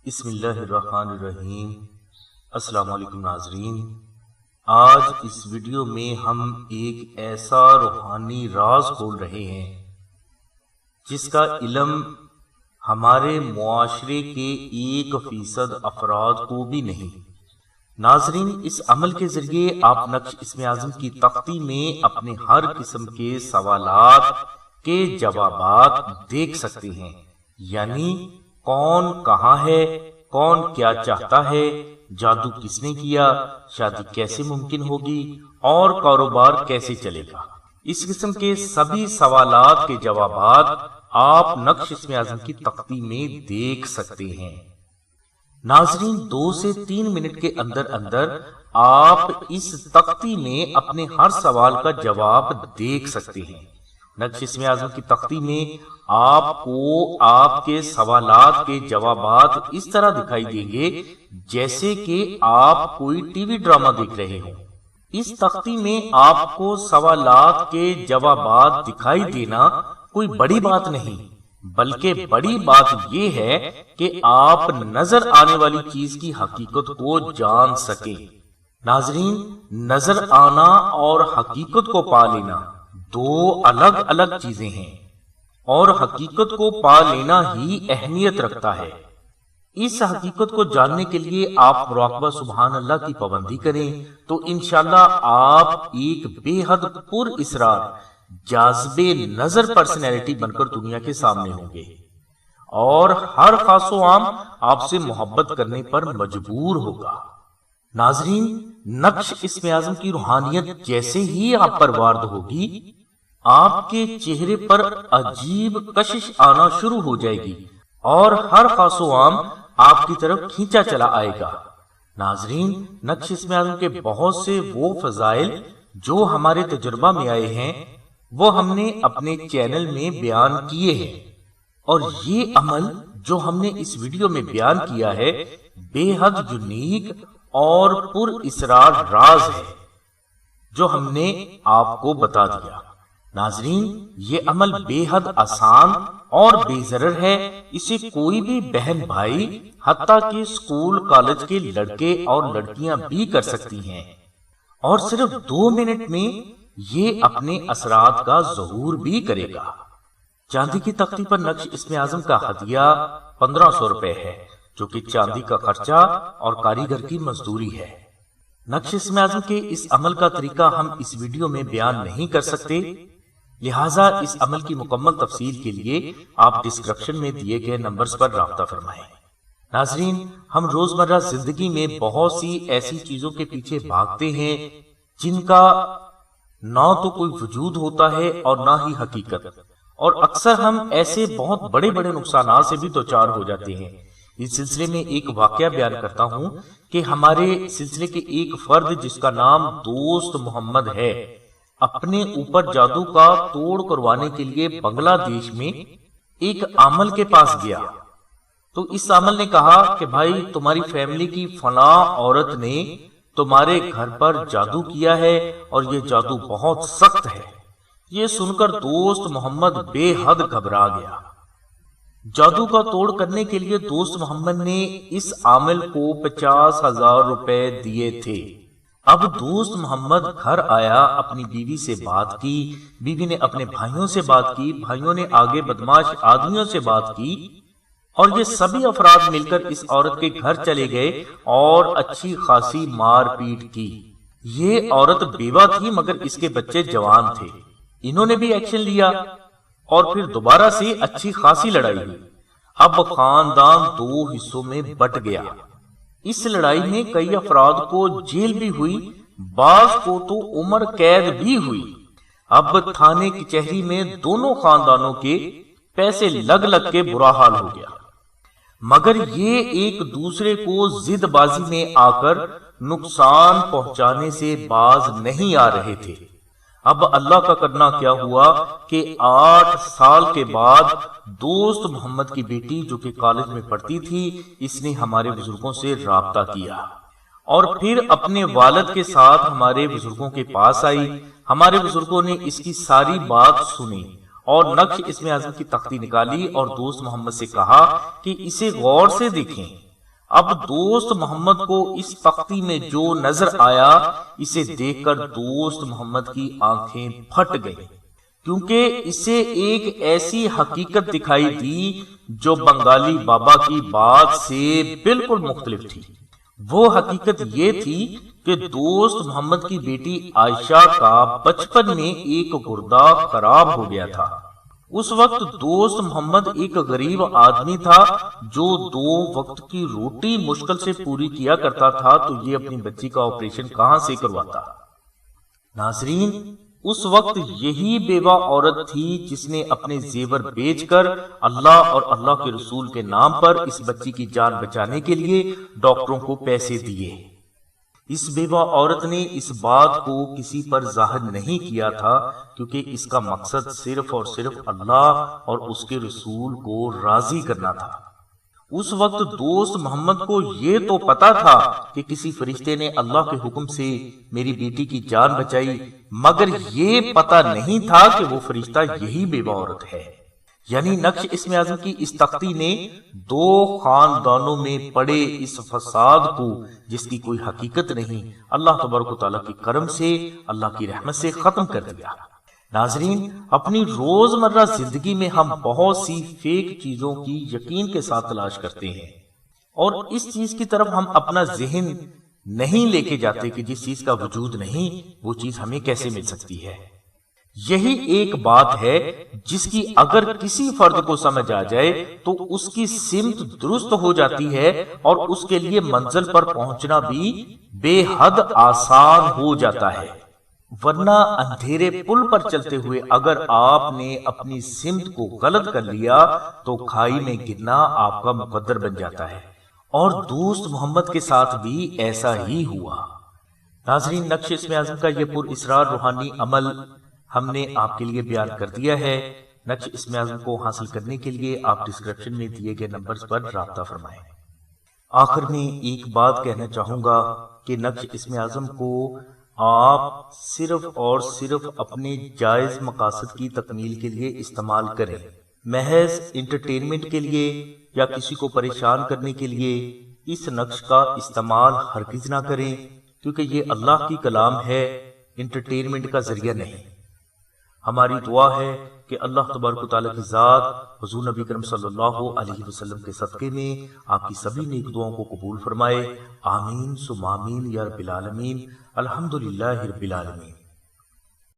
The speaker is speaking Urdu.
بسم اللہ الرحمن الرحیم۔ السلام علیکم ناظرین، آج اس ویڈیو میں ہم ایک ایسا روحانی راز کھول رہے ہیں جس کا علم ہمارے معاشرے کے 1% افراد کو بھی نہیں۔ ناظرین، اس عمل کے ذریعے آپ نقش اسم اعظم کی تختی میں اپنے ہر قسم کے سوالات کے جوابات دیکھ سکتے ہیں، یعنی کون کہاں ہے، کون کیا چاہتا ہے، جادو کس نے کیا، شادی کیسے ممکن ہوگی اور کاروبار کیسے چلے گا۔ اس قسم کے سبھی سوالات کے جوابات آپ نقش اسم اعظم کی تختی میں دیکھ سکتے ہیں۔ ناظرین، 2 سے 3 منٹ کے اندر اندر آپ اس تختی میں اپنے ہر سوال کا جواب دیکھ سکتے ہیں۔ نقش اسم اعظم کی تختی میں آپ کو آپ کے سوالات کے جوابات اس طرح دکھائی دیں گے جیسے کہ آپ کوئی ٹی وی ڈرامہ دیکھ رہے ہوں۔ اس تختی میں آپ کو سوالات کے جوابات دکھائی دینا کوئی بڑی بات نہیں، بلکہ بڑی بات یہ ہے کہ آپ نظر آنے والی چیز کی حقیقت کو جان سکیں۔ ناظرین، نظر آنا اور حقیقت کو پا لینا 2 الگ الگ چیزیں ہیں، اور حقیقت کو پا لینا ہی اہمیت رکھتا ہے۔ اس حقیقت کو جاننے کے لیے آپ مراقبہ سبحان اللہ کی پابندی کریں تو انشاءاللہ آپ ایک بے حد پر اسرار جاذب نظر پرسنالٹی بن کر دنیا کے سامنے ہوں گے، اور ہر خاص و عام آپ سے محبت کرنے پر مجبور ہوگا۔ ناظرین، نقش اسم اعظم کی روحانیت جیسے ہی آپ پر وارد ہوگی، آپ کے چہرے پر عجیب کشش آنا شروع ہو جائے گی اور ہر خاص و عام آپ کی طرف کھینچا چلا آئے گا۔ ناظرین، نقش اسم اعظم کے بہت سے وہ فضائل جو ہمارے تجربہ میں آئے ہیں وہ ہم نے اپنے چینل میں بیان کیے ہیں، اور یہ عمل جو ہم نے اس ویڈیو میں بیان کیا ہے بے حد یونیک اور پر اسرار راز ہے جو ہم نے آپ کو بتا دیا۔ ناظرین، یہ عمل بے حد آسان اور بے ضرر ہے، اسے کوئی بھی بہن بھائی حتیٰ کہ اسکول کالج کے لڑکے اور لڑکیاں بھی کر سکتی ہیں، اور صرف 2 منٹ میں یہ اپنے اثرات کا ظہور بھی کرے گا۔ چاندی کی تختی پر نقش اسم اعظم کا ہدیہ 1500 روپے ہے، جو کہ چاندی کا خرچہ اور کاریگر کی مزدوری ہے۔ نقش اسم اعظم کے اس عمل کا طریقہ ہم اس ویڈیو میں بیان نہیں کر سکتے، لہٰذا اس عمل کی مکمل تفصیل کے لیے آپ ڈسکرپشن میں دیے گئے نمبرز پر رابطہ فرمائیں۔ ناظرین، ہم روزمرہ زندگی میں بہت سی ایسی چیزوں کے پیچھے بھاگتے ہیں جن کا نہ تو کوئی وجود ہوتا ہے اور نہ ہی حقیقت، اور اکثر ہم ایسے بہت بڑے بڑے نقصانات سے بھی دوچار ہو جاتے ہیں۔ اس سلسلے میں ایک واقعہ بیان کرتا ہوں کہ ہمارے سلسلے کے ایک فرد جس کا نام دوست محمد ہے، اپنے اوپر جادو کا توڑ کروانے کے لیے بنگلہ دیش میں ایک عامل کے پاس گیا، تو اس عامل نے کہا کہ بھائی، تمہاری فیملی کی فلاں عورت نے تمہارے گھر پر جادو کیا ہے اور یہ جادو بہت سخت ہے۔ یہ سن کر دوست محمد بے حد گھبرا گیا۔ جادو کا توڑ کرنے کے لیے دوست محمد نے اس عامل کو 50,000 روپے دیے تھے۔ اب دوست محمد گھر آیا، اپنی بیوی سے بات کی، بیوی نے اپنے بھائیوں سے بات کی، بھائیوں نے آگے بدماش آدمیوں سے بات کی، اور یہ سبھی افراد مل کر اس عورت کے گھر چلے گئے اور اچھی خاصی مار پیٹ کی۔ یہ عورت بیوہ تھی مگر اس کے بچے جوان تھے، انہوں نے بھی ایکشن لیا اور پھر دوبارہ سے اچھی خاصی لڑائی ہوئی۔ اب خاندان 2 حصوں میں بٹ گیا۔ اس لڑائی میں کئی افراد کو جیل بھی ہوئی، بعض کو تو عمر قید بھی ہوئی۔ اب تھانے کچہری میں دونوں خاندانوں کے پیسے لگ لگ کے برا حال ہو گیا، مگر یہ ایک دوسرے کو ضد بازی میں آ کر نقصان پہنچانے سے باز نہیں آ رہے تھے۔ اب اللہ کا کرنا کیا ہوا کہ 8 سال کے بعد دوست محمد کی بیٹی جو کہ کالج میں پڑھتی تھی، اس نے ہمارے بزرگوں سے رابطہ کیا اور پھر اپنے والد کے ساتھ ہمارے بزرگوں کے پاس آئی۔ ہمارے بزرگوں نے اس کی ساری بات سنی اور نقش اسم اعظم کی تختی نکالی اور دوست محمد سے کہا کہ اسے غور سے دیکھیں، اب دوست محمد کو اس تختی میں جو نظر آیا اسے دیکھ کر دوست محمد کی آنکھیں پھٹ گئیں، کیونکہ اسے ایک ایسی حقیقت دکھائی دی جو بنگالی بابا کی بات سے بالکل مختلف تھی۔ وہ حقیقت یہ تھی کہ دوست محمد کی بیٹی عائشہ کا بچپن میں ایک گردہ خراب ہو گیا تھا۔ اس وقت دوست محمد ایک غریب آدمی تھا جو 2 وقت کی روٹی مشکل سے پوری کیا کرتا تھا، تو یہ اپنی بچی کا آپریشن کہاں سے کرواتا؟ ناظرین، اس وقت یہی بیوہ عورت تھی جس نے اپنے زیور بیچ کر اللہ اور اللہ کے رسول کے نام پر اس بچی کی جان بچانے کے لیے ڈاکٹروں کو پیسے دیے۔ اس بیوہ عورت نے اس بات کو کسی پر ظاہر نہیں کیا تھا، کیونکہ اس کا مقصد صرف اور صرف اللہ اور اس کے رسول کو راضی کرنا تھا۔ اس وقت دوست محمد کو یہ تو پتا تھا کہ کسی فرشتے نے اللہ کے حکم سے میری بیٹی کی جان بچائی، مگر یہ پتا نہیں تھا کہ وہ فرشتہ یہی بیوہ عورت ہے۔ یعنی نقش اسم اعظم کی اس تختی نے 2 خاندانوں میں پڑے اس فساد کو، جس کی کوئی حقیقت نہیں، اللہ تبارک و تعالیٰ کے کرم سے، اللہ کی رحمت سے ختم کر دیا۔ ناظرین، اپنی روزمرہ زندگی میں ہم بہت سی فیک چیزوں کی یقین کے ساتھ تلاش کرتے ہیں، اور اس چیز کی طرف ہم اپنا ذہن نہیں لے کے جاتے کہ جس چیز کا وجود نہیں وہ چیز ہمیں کیسے مل سکتی ہے۔ یہی ایک بات ہے جس کی اگر کسی فرد کو سمجھ آ جائے تو اس کی سمت درست ہو جاتی ہے اور اس کے لیے منزل پر پہنچنا بھی بے حد آسان ہو جاتا ہے۔ ورنہ اندھیرے پل پر چلتے ہوئے اگر آپ نے اپنی سمت کو غلط کر لیا تو کھائی میں گرنا آپ کا مقدر بن جاتا ہے، اور دوست محمد کے ساتھ بھی ایسا ہی ہوا۔ ناظرین، نقش اسم اعظم کا یہ پر اسرار روحانی عمل ہم نے آپ کے لیے بیان کر دیا ہے۔ نقش اسم اعظم کو حاصل کرنے کے لیے آپ ڈسکرپشن میں دیے گئے نمبرز پر رابطہ فرمائیں۔ آخر میں ایک بات کہنا چاہوں گا کہ نقش اسم اعظم کو آپ صرف اور صرف اپنے جائز مقاصد کی تکمیل کے لیے استعمال کریں، محض انٹرٹینمنٹ کے لیے یا کسی کو پریشان کرنے کے لیے اس نقش کا استعمال ہرگز نہ کریں، کیونکہ یہ اللہ کی کلام ہے، انٹرٹینمنٹ کا ذریعہ نہیں۔ ہماری دعا ہے کہ اللہ تبارک و تعالیٰ کی ذات حضور نبی کرم صلی اللہ علیہ وسلم کے صدقے میں آپ کی سبھی نیک دعاؤں کو قبول فرمائے۔ آمین ثم آمین یا رب العالمین۔ الحمدللہ رب العالمین۔